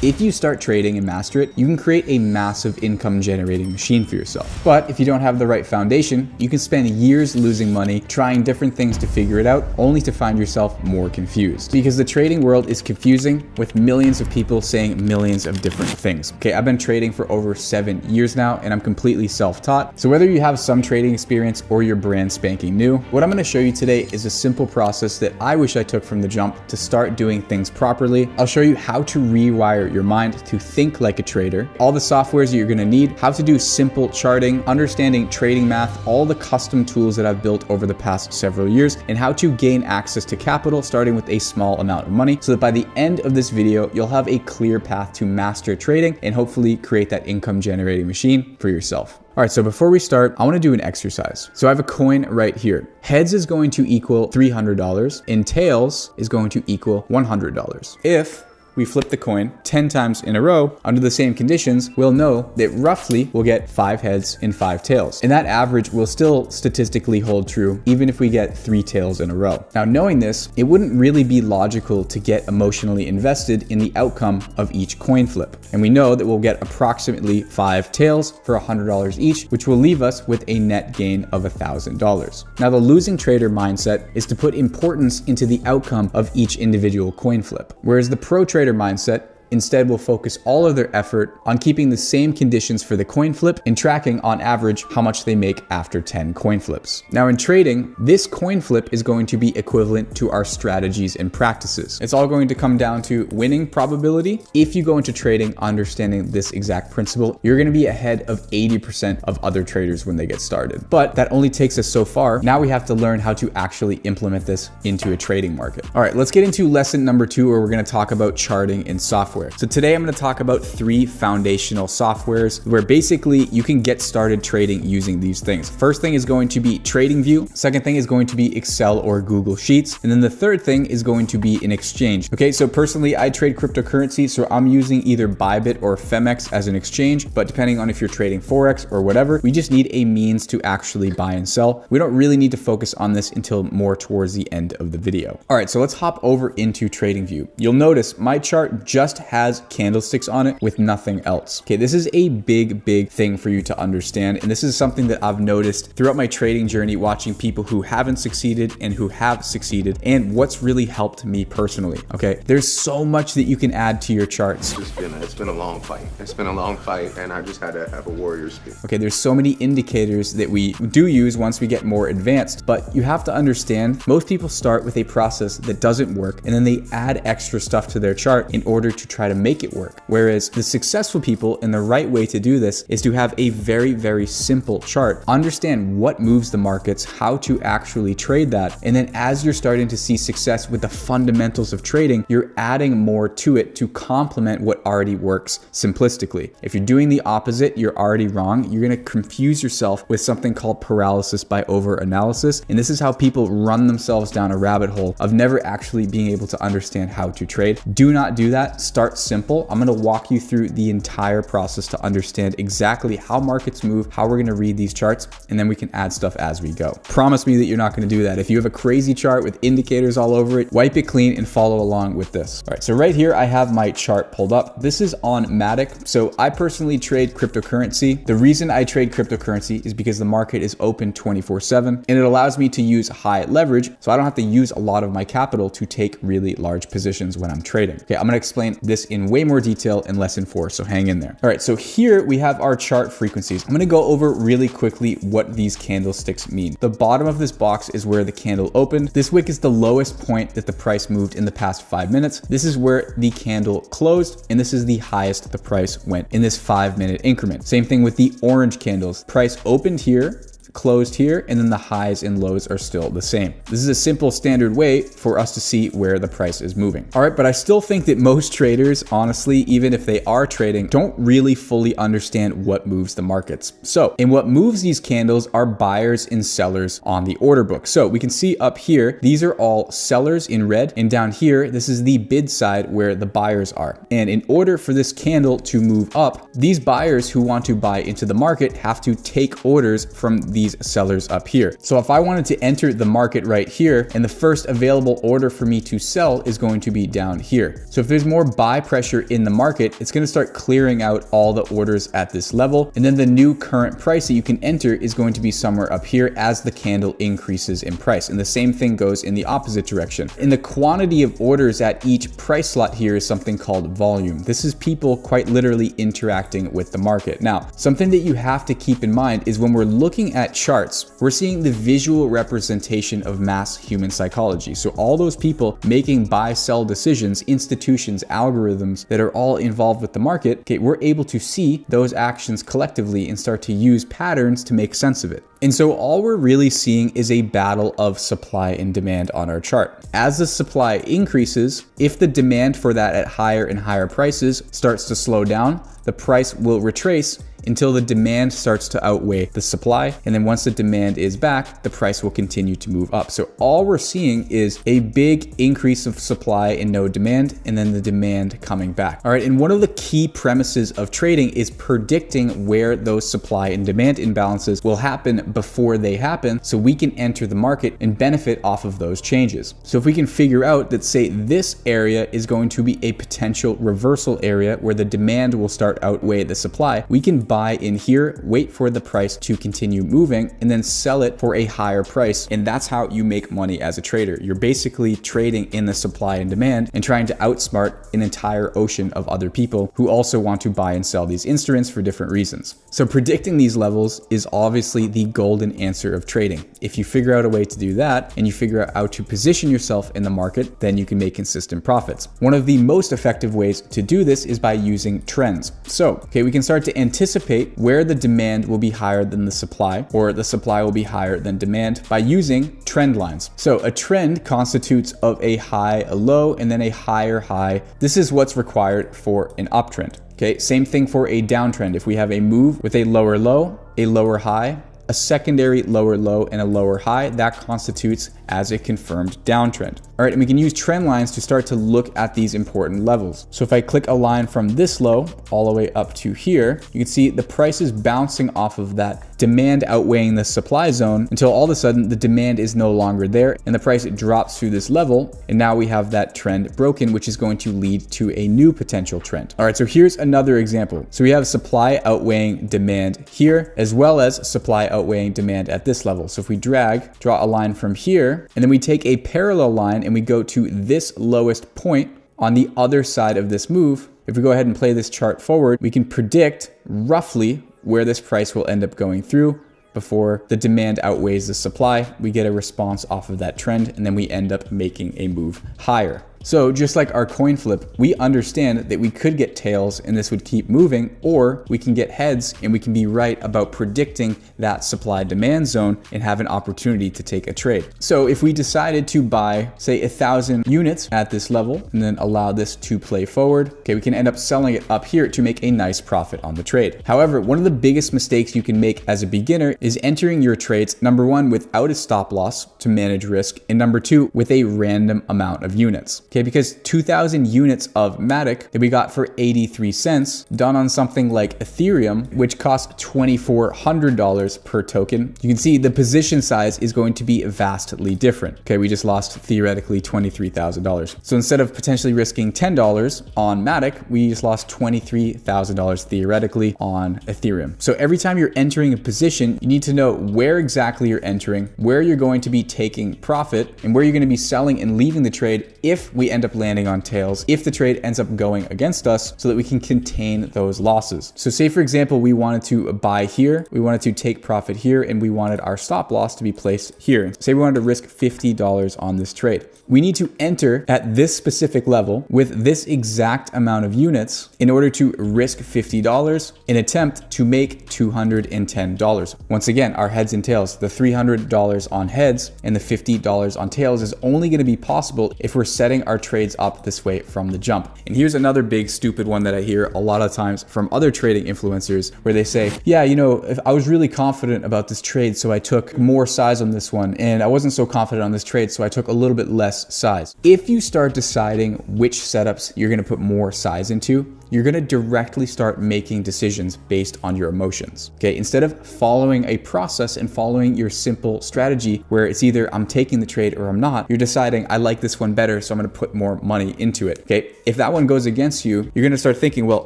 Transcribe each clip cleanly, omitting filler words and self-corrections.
If you start trading and master it, you can create a massive income generating machine for yourself. But if you don't have the right foundation, you can spend years losing money trying different things to figure it out, only to find yourself more confused. Because the trading world is confusing, with millions of people saying millions of different things. Okay, I've been trading for over 7 years now, and I'm completely self-taught. So whether you have some trading experience or you're brand spanking new, what I'm gonna show you today is a simple process that I wish I took from the jump to start doing things properly. I'll show you how to rewire your mind to think like a trader, all the softwares that you're gonna need, how to do simple charting, understanding trading math, all the custom tools that I've built over the past several years, and how to gain access to capital starting with a small amount of money, so that by the end of this video, you'll have a clear path to master trading and hopefully create that income generating machine for yourself. All right, so before we start, I want to do an exercise. So I have a coin right here. Heads is going to equal $300 and tails is going to equal $100. If we flip the coin 10 times in a row under the same conditions, we'll know that roughly we'll get 5 heads and 5 tails. And that average will still statistically hold true even if we get 3 tails in a row. Now, knowing this, it wouldn't really be logical to get emotionally invested in the outcome of each coin flip. And we know that we'll get approximately 5 tails for $100 each, which will leave us with a net gain of $1,000. Now, the losing trader mindset is to put importance into the outcome of each individual coin flip, whereas the pro trader mindset instead will focus all of their effort on keeping the same conditions for the coin flip and tracking on average how much they make after 10 coin flips. Now in trading, this coin flip is going to be equivalent to our strategies and practices. It's all going to come down to winning probability. If you go into trading understanding this exact principle, you're going to be ahead of 80% of other traders when they get started. But that only takes us so far. Now we have to learn how to actually implement this into a trading market. All right, let's get into lesson number 2, where we're going to talk about charting and software. So today I'm going to talk about 3 foundational softwares where basically you can get started trading using these things. First thing is going to be TradingView. Second thing is going to be Excel or Google Sheets. And then the third thing is going to be an exchange. Okay, so personally I trade cryptocurrency, so I'm using either Bybit or Femex as an exchange, but depending on if you're trading Forex or whatever, we just need a means to actually buy and sell. We don't really need to focus on this until more towards the end of the video. All right, so let's hop over into TradingView. You'll notice my chart just has candlesticks on it with nothing else. Okay, this is a big thing for you to understand. And this is something that I've noticed throughout my trading journey, watching people who haven't succeeded and who have succeeded, and what's really helped me personally. Okay, there's so much that you can add to your charts. It's been a long fight. It's been a long fight, and I just had to have a warrior spirit. Okay, there's so many indicators that we do use once we get more advanced, but you have to understand most people start with a process that doesn't work, and then they add extra stuff to their chart in order to try to make it work. Whereas the successful people, and the right way to do this is to have a very simple chart, understand what moves the markets, how to actually trade that, and then as you're starting to see success with the fundamentals of trading, you're adding more to it to complement what already works simplistically. If you're doing the opposite, you're already wrong. You're going to confuse yourself with something called paralysis by over-analysis, and this is how people run themselves down a rabbit hole of never actually being able to understand how to trade. Do not do that. Start simple. I'm going to walk you through the entire process to understand exactly how markets move, how we're going to read these charts, and then we can add stuff as we go. Promise me that you're not going to do that. If you have a crazy chart with indicators all over it, wipe it clean and follow along with this. All right, so right here I have my chart pulled up. This is on Matic. So I personally trade cryptocurrency. The reason I trade cryptocurrency is because the market is open 24/7 and it allows me to use high leverage, so I don't have to use a lot of my capital to take really large positions when I'm trading. Okay, I'm going to explain this in way more detail in lesson 4, so hang in there. All right, so here we have our chart frequencies. I'm going to go over really quickly what these candlesticks mean. The bottom of this box is where the candle opened. This wick is the lowest point that the price moved in the past 5 minutes. This is where the candle closed, and this is the highest the price went in this 5-minute increment. Same thing with the orange candles. Price opened here, closed here, and then the highs and lows are still the same. This is a simple standard way for us to see where the price is moving. All right, but I still think that most traders, honestly, even if they are trading, don't really fully understand what moves the markets. So, and what moves these candles are buyers and sellers on the order book. So we can see up here, these are all sellers in red, and down here, this is the bid side where the buyers are. And in order for this candle to move up, these buyers who want to buy into the market have to take orders from the these sellers up here. So if I wanted to enter the market right here, and the first available order for me to sell is going to be down here. So if there's more buy pressure in the market, it's going to start clearing out all the orders at this level. And then the new current price that you can enter is going to be somewhere up here as the candle increases in price. And the same thing goes in the opposite direction. And the quantity of orders at each price slot here is something called volume. This is people quite literally interacting with the market. Now, something that you have to keep in mind is when we're looking at charts, we're seeing the visual representation of mass human psychology. So all those people making buy-sell decisions, institutions, algorithms that are all involved with the market, okay, we're able to see those actions collectively and start to use patterns to make sense of it. And so all we're really seeing is a battle of supply and demand on our chart. As the supply increases, if the demand for that at higher and higher prices starts to slow down, the price will retrace until the demand starts to outweigh the supply. And then once the demand is back, the price will continue to move up. So all we're seeing is a big increase of supply and no demand, and then the demand coming back. All right, and one of the key premises of trading is predicting where those supply and demand imbalances will happen before they happen, so we can enter the market and benefit off of those changes. So if we can figure out that, say, this area is going to be a potential reversal area where the demand will start outweigh the supply, we can buy in here, wait for the price to continue moving, and then sell it for a higher price. And that's how you make money as a trader. You're basically trading in the supply and demand and trying to outsmart an entire ocean of other people who also want to buy and sell these instruments for different reasons. So predicting these levels is obviously the golden answer of trading. If you figure out a way to do that and you figure out how to position yourself in the market, then you can make consistent profits. One of the most effective ways to do this is by using trends. So, okay, we can start to anticipate where the demand will be higher than the supply, or the supply will be higher than demand, by using trend lines. So a trend constitutes of a high, a low, and then a higher high. This is what's required for an uptrend. Okay, same thing for a downtrend. If we have a move with a lower low, a lower high, a secondary lower low, and a lower high, that constitutes as a confirmed downtrend. All right, and we can use trend lines to start to look at these important levels. So if I click a line from this low all the way up to here, you can see the price is bouncing off of that demand outweighing the supply zone until all of a sudden the demand is no longer there and the price drops through this level. And now we have that trend broken, which is going to lead to a new potential trend. All right, so here's another example. So we have supply outweighing demand here, as well as supply outweighing demand at this level. So if we draw a line from here, and then we take a parallel line and we go to this lowest point on the other side of this move, if we go ahead and play this chart forward, we can predict roughly where this price will end up going through before the demand outweighs the supply. We get a response off of that trend, and then we end up making a move higher. So just like our coin flip, we understand that we could get tails and this would keep moving, or we can get heads and we can be right about predicting that supply demand zone and have an opportunity to take a trade. So if we decided to buy, say, 1,000 units at this level and then allow this to play forward, okay, we can end up selling it up here to make a nice profit on the trade. However, one of the biggest mistakes you can make as a beginner is entering your trades, number one, without a stop loss to manage risk, and number two, with a random amount of units. Okay, because 2,000 units of Matic that we got for 83 cents done on something like Ethereum, which costs $2,400 per token, you can see the position size is going to be vastly different. Okay, we just lost theoretically $23,000. So instead of potentially risking $10 on Matic, we just lost $23,000 theoretically on Ethereum. So every time you're entering a position, you need to know where exactly you're entering, where you're going to be taking profit, and where you're going to be selling and leaving the trade if we end up landing on tails, if the trade ends up going against us, so that we can contain those losses. So say, for example, we wanted to buy here, we wanted to take profit here, and we wanted our stop loss to be placed here. Say we wanted to risk $50 on this trade. We need to enter at this specific level with this exact amount of units in order to risk $50 and attempt to make $210. Once again, our heads and tails, the $300 on heads and the $50 on tails is only going to be possible if we're setting our trades up this way from the jump. And here's another big stupid one that I hear a lot of times from other trading influencers where they say, yeah, you know, if I was really confident about this trade, so I took more size on this one, and I wasn't so confident on this trade, so I took a little bit less size. If you start deciding which setups you're gonna put more size into, you're gonna directly start making decisions based on your emotions, okay? Instead of following a process and following your simple strategy where it's either I'm taking the trade or I'm not, you're deciding I like this one better, so I'm gonna put more money into it, okay? If that one goes against you, you're gonna start thinking, well,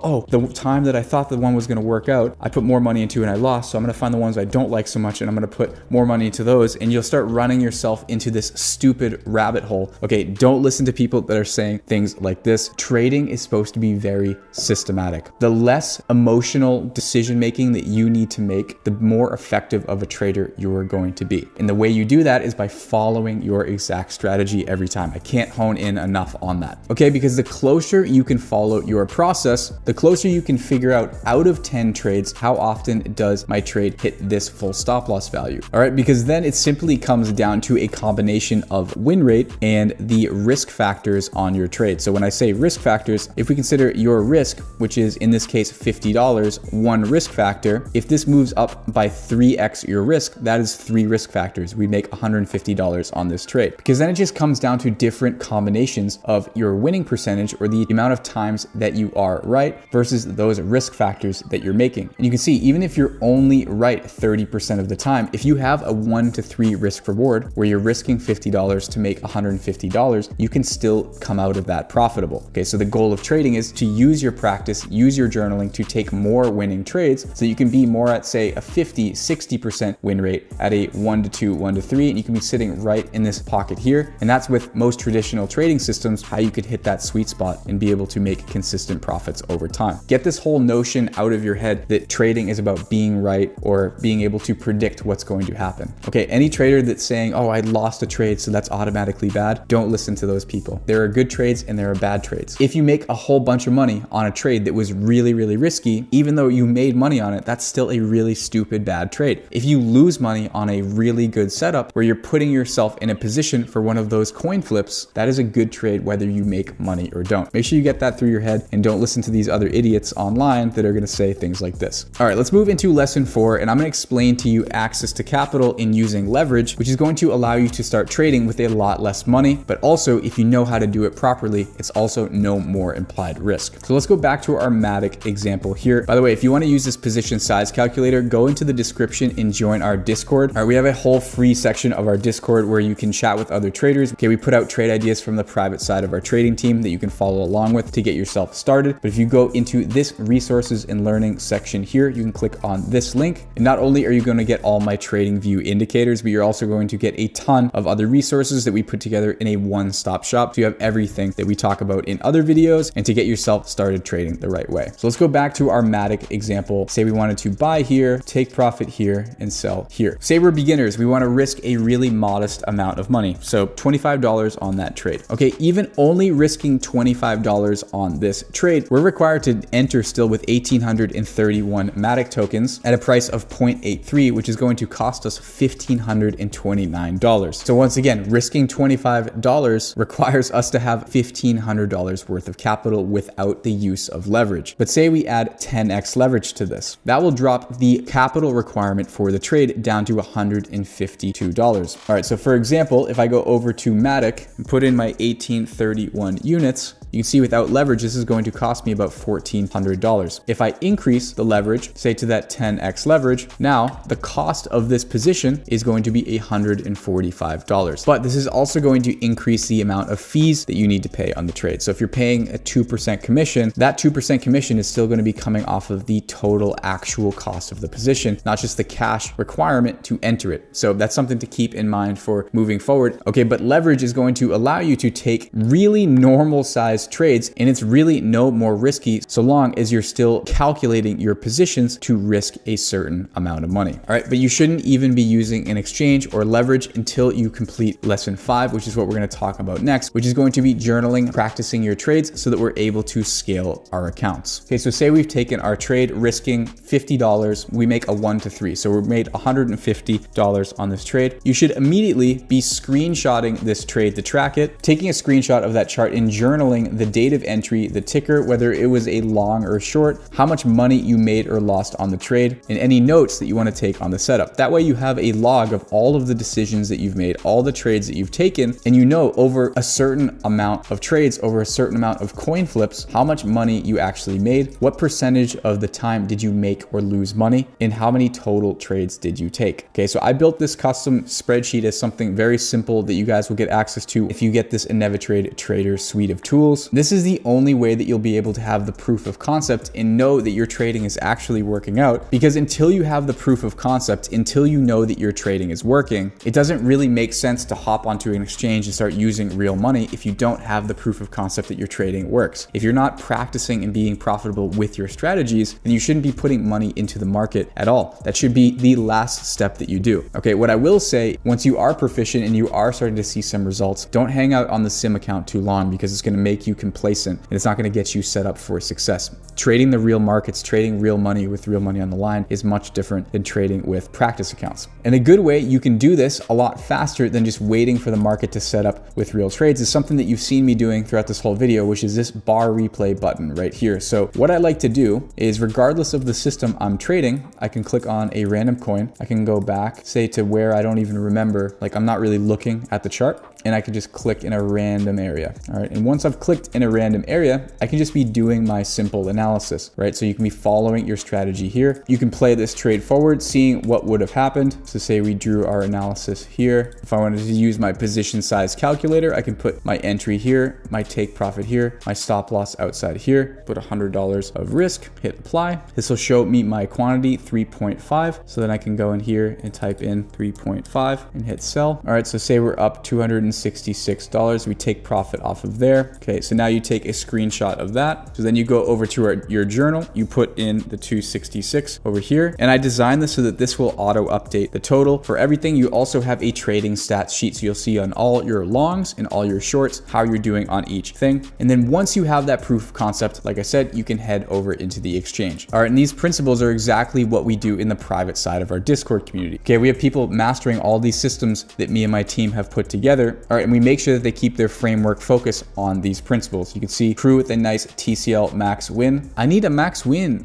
oh, the time that I thought the one was gonna work out, I put more money into and I lost, so I'm gonna find the ones I don't like so much and I'm gonna put more money into those, and you'll start running yourself into this stupid rabbit hole, okay? Don't listen to people that are saying things like this. Trading is supposed to be very systematic. The less emotional decision making that you need to make, the more effective of a trader you are going to be. And the way you do that is by following your exact strategy every time. I can't hone in enough on that, okay? Because the closer you can follow your process, the closer you can figure out of 10 trades, how often does my trade hit this full stop loss value? All right, because then it simply comes down to a combination of win rate and the risk factors on your trade. So when I say risk factors, if we consider your risk, which is in this case $50, one risk factor, if this moves up by 3x your risk, that is 3 risk factors. We make $150 on this trade, because then it just comes down to different combinations of your winning percentage or the amount of times that you are right versus those risk factors that you're making. And you can see, even if you're only right 30% of the time, if you have a 1 to 3 risk reward where you're risking $50 to make $150, you can still come out of that profitable. Okay, so the goal of trading is to use your practice, use your journaling to take more winning trades so you can be more at, say, a 50, 60% win rate at a 1 to 2, 1 to 3, and you can be sitting right in this pocket here. And that's with most traditional trading systems, how you could hit that sweet spot and be able to make consistent profits over time. Get this whole notion out of your head that trading is about being right or being able to predict what's going to happen. Okay, any trader that's saying, oh, I lost a trade, so that's automatically bad, don't listen to those people. There are good trades and there are bad trades. If you make a whole bunch of money on a trade that was really, really risky, even though you made money on it, that's still a really stupid bad trade. If you lose money on a really good setup where you're putting yourself in a position for one of those coin flips, that is a good trade whether you make money or don't. Make sure you get that through your head and don't listen to these other idiots online that are gonna say things like this. All right, let's move into lesson 4, and I'm gonna explain to you access to capital in using leverage, which is going to allow you to start trading with a lot less money, but also if you know how to do it properly, it's also no more implied risk. So let's go back to our Matic example here. By the way, if you wanna use this position size calculator, go into the description and join our Discord. All right, we have a whole free section of our Discord where you can chat with other traders. Okay, we put out trade ideas from the private side of our trading team that you can follow along with to get yourself started. But if you go into this resources and learning section here, you can click on this link. And not only are you going to get all my trading view indicators, but you're also going to get a ton of other resources that we put together in a one-stop shop. So you have everything that we talk about in other videos and to get yourself started trading the right way. So let's go back to our Matic example. Say we wanted to buy here, take profit here, and sell here. Say we're beginners, we want to risk a really modest amount of money. So $25 on that trade. Okay, even only risking $25 on this trade, we're required to enter still with 1,831 Matic tokens at a price of 0.83, which is going to cost us $1,529. So once again, risking $25 requires us to have $1,500 worth of capital without the use of leverage. But say we add 10x leverage to this, that will drop the capital requirement for the trade down to $152. All right, so for example, if I go over to Matic and put in my 1831 units, you can see without leverage, this is going to cost me about $1,400. If I increase the leverage, say to that 10x leverage, now the cost of this position is going to be $145. But this is also going to increase the amount of fees that you need to pay on the trade. So if you're paying a 2% commission, that 2% commission is still going to be coming off of the total actual cost of the position, not just the cash requirement to enter it. So that's something to keep in mind for moving forward. Okay, but leverage is going to allow you to take really normal size sized trades, and it's really no more risky so long as you're still calculating your positions to risk a certain amount of money. All right, but you shouldn't even be using an exchange or leverage until you complete lesson 5, which is what we're going to talk about next, which is going to be journaling, practicing your trades so that we're able to scale our accounts. Okay, so say we've taken our trade risking $50, we make a 1 to 3. So we made $150 on this trade. You should immediately be screenshotting this trade to track it, taking a screenshot of that chart and journaling the date of entry, the ticker, whether it was a long or short, how much money you made or lost on the trade, and any notes that you want to take on the setup. That way you have a log of all of the decisions that you've made, all the trades that you've taken, and you know over a certain amount of trades, over a certain amount of coin flips, how much money you actually made, what percentage of the time did you make or lose money, and how many total trades did you take. Okay, so I built this custom spreadsheet as something very simple that you guys will get access to if you get this Inevitrade Trader suite of tools. This is the only way that you'll be able to have the proof of concept and know that your trading is actually working out, because until you have the proof of concept, until you know that your trading is working, it doesn't really make sense to hop onto an exchange and start using real money if you don't have the proof of concept that your trading works. If you're not practicing and being profitable with your strategies, then you shouldn't be putting money into the market at all. That should be the last step that you do. Okay, what I will say, once you are proficient and you are starting to see some results, don't hang out on the sim account too long, because it's going to make you complacent and it's not going to get you set up for success. Trading the real markets, trading real money with real money on the line is much different than trading with practice accounts. And a good way you can do this a lot faster than just waiting for the market to set up with real trades is something that you've seen me doing throughout this whole video, which is this bar replay button right here. So what I like to do is, regardless of the system I'm trading, I can click on a random coin. I can go back, say to where I don't even remember, like I'm not really looking at the chart, and I can just click in a random area. All right, and once I've clicked in a random area, I can just be doing my simple analysis, right? So you can be following your strategy here. You can play this trade forward, seeing what would have happened. So say we drew our analysis here. If I wanted to use my position size calculator, I can put my entry here, my take profit here, my stop loss outside here, put $100 of risk, hit apply. This will show me my quantity 3.5. So then I can go in here and type in 3.5 and hit sell. All right, so say we're up $266. We take profit off of there. Okay, so now you take a screenshot of that. So then you go over to your journal, you put in the 266 over here. And I designed this so that this will auto update the total for everything. You also have a trading stats sheet. So you'll see on all your longs and all your shorts, how you're doing on each thing. And then once you have that proof of concept, like I said, you can head over into the exchange. All right, and these principles are exactly what we do in the private side of our Discord community. Okay, we have people mastering all these systems that me and my team have put together. All right, and we make sure that they keep their framework focus on these principles. You can see Crew with a nice TCL max win. I need a max win.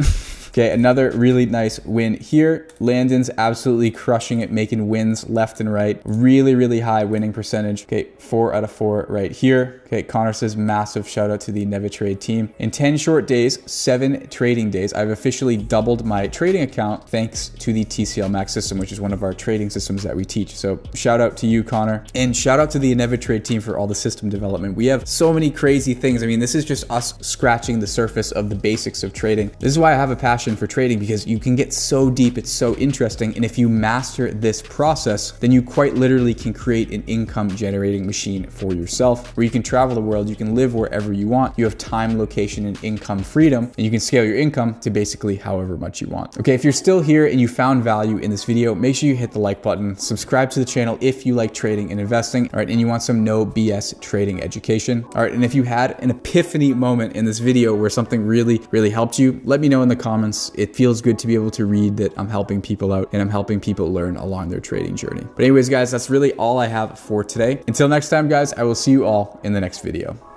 Okay, another really nice win here. Landon's absolutely crushing it, making wins left and right. Really, really high winning percentage. Okay, 4 out of 4 right here. Okay, Connor says massive shout out to the Inevitrade team. In 10 short days, 7 trading days, I've officially doubled my trading account thanks to the TCL Max system, which is one of our trading systems that we teach. So shout out to you, Connor. And shout out to the Inevitrade team for all the system development. We have so many crazy things. I mean, this is just us scratching the surface of the basics of trading. This is why I have a passion for trading, because you can get so deep, it's so interesting, and if you master this process, then you quite literally can create an income generating machine for yourself, where you can travel the world, you can live wherever you want, you have time, location, and income freedom, and you can scale your income to basically however much you want. Okay, if you're still here and you found value in this video, make sure you hit the like button, subscribe to the channel if you like trading and investing, all right, and you want some no BS trading education. All right, and if you had an epiphany moment in this video where something really helped you, let me know in the comments. It feels good to be able to read that I'm helping people out and I'm helping people learn along their trading journey. But anyways, guys, that's really all I have for today. Until next time, guys, I will see you all in the next video.